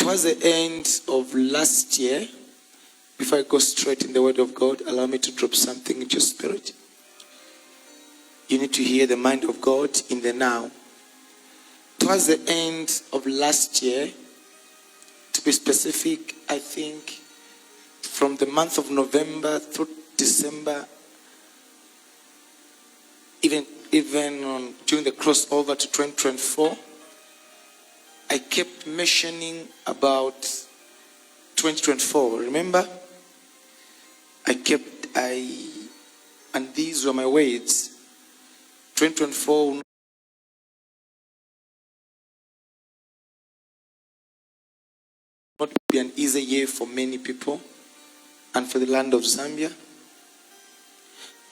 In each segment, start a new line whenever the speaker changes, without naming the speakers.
towards the end of last year, before I go straight in the Word of God, allow me to drop something into your spirit. You need to hear the mind of God in the now. Towards the end of last year, to be specific, I think from the month of November through December, even during the crossover to 2024, I kept mentioning about 2024. Remember? And these were my words. 2024 will not be an easy year for many people and for the land of Zambia.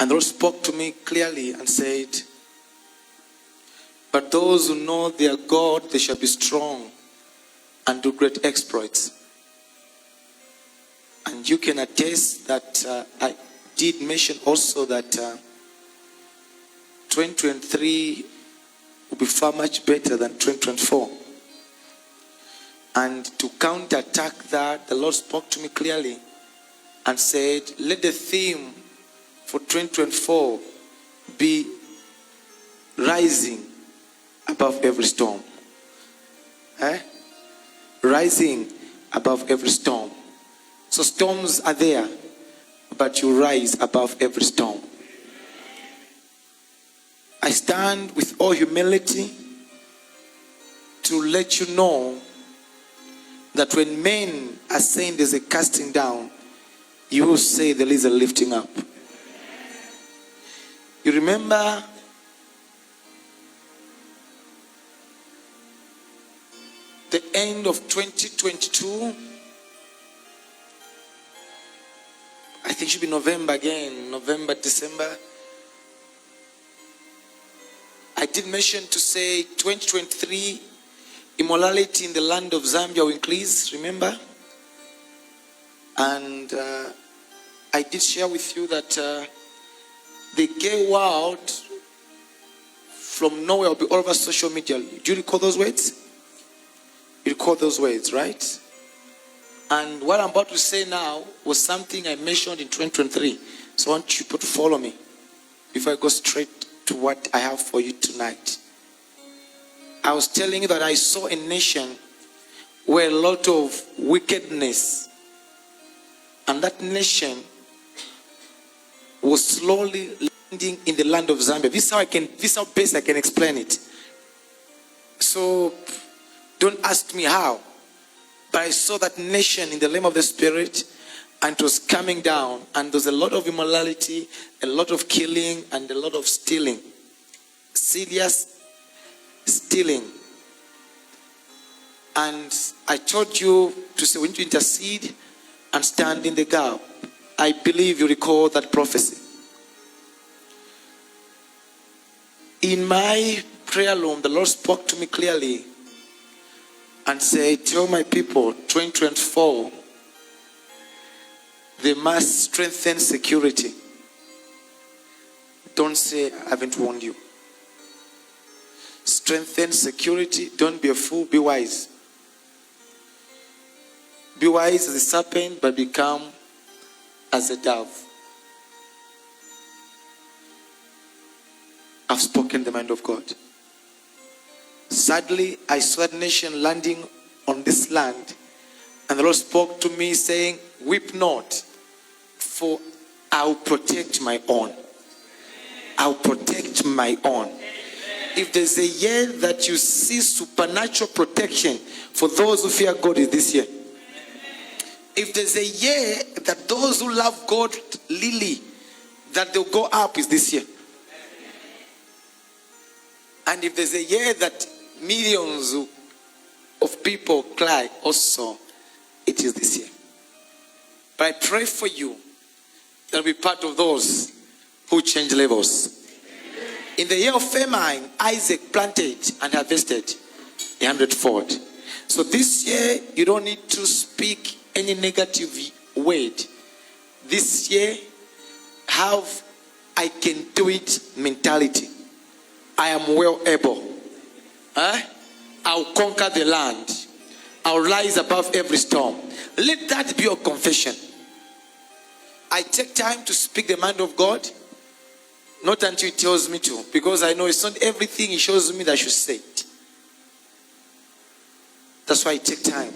And the Lord spoke to me clearly and said, but those who know their God, they shall be strong and do great exploits. And you can attest that I did mention also that 2023 will be far much better than 2024. And to counterattack that, the Lord spoke to me clearly and said, let the theme for 2024 be rising above every storm. Rising above every storm. So storms are there, but you rise above every storm. I stand with all humility to let you know that when men are saying there's a casting down, you will say there is a lifting up. You remember the end of 2022, I think it should be November, December. I did mention to say 2023, immorality in the land of Zambia will increase, remember? And I did share with you that the gay world from nowhere will be all over social media. Do you recall those words? You recall those words, right? And what I'm about to say now was something I mentioned in 2023. So I want you to follow me before I go straight to what I have for you tonight. I was telling you that I saw a nation where a lot of wickedness, and that nation was slowly landing in the land of Zambia. This is how best I can explain it. So don't ask me how, but I saw that nation in the realm of the spirit, and it was coming down, and there's a lot of immorality, a lot of killing, and a lot of stealing. Serious stealing. And I told you to say we need to intercede and stand in the gap. I believe you recall that prophecy. In my prayer room, the Lord spoke to me clearly and said, tell my people, 2024, they must strengthen security. Don't say, I haven't warned you. Strengthen security. Don't be a fool. Be wise. Be wise as a serpent, but become as a dove. I've spoken the mind of God. Sadly, I saw that nation landing on this land, and the Lord spoke to me saying, weep not, for I'll protect my own. I'll protect my own. If there's a year that you see supernatural protection for those who fear God, is this year. If there's a year that those who love God really, that they'll go up, is this year. And if there's a year that millions of people cry, also, it is this year. But I pray for you that will be part of those who change levels. In the year of famine, Isaac planted and harvested 100-fold. So this year, you don't need to speak any negative word. This year, have I can do it mentality. I am well able. I'll conquer the land. I'll rise above every storm. Let that be your confession. I take time to speak the mind of God, not until He tells me to, because I know it's not everything He shows me that I should say it. That's why I take time.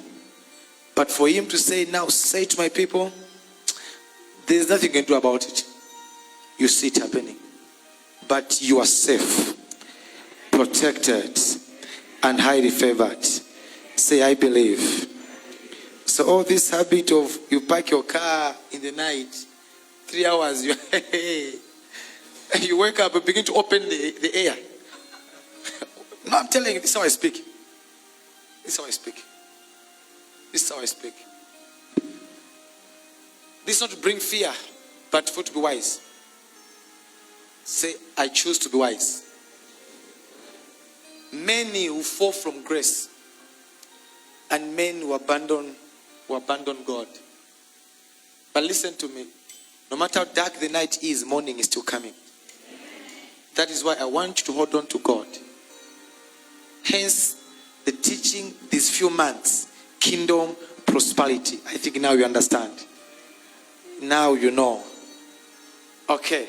But for Him to say, now say to my people, there's nothing you can do about it. You see it happening. But you are safe, protected, and highly favored. Say, I believe. So all this habit of you park your car in the night, 3 hours, you wake up and begin to open the air. No, I'm telling you, this is how I speak. This is how I speak. This is how I speak. This is not to bring fear, but for to be wise. Say, I choose to be wise. Many who fall from grace and men who abandon God. But listen to me. No matter how dark the night is, morning is still coming. That is why I want you to hold on to God. Hence, the teaching these few months, kingdom prosperity. I think now you understand. Now you know. Okay.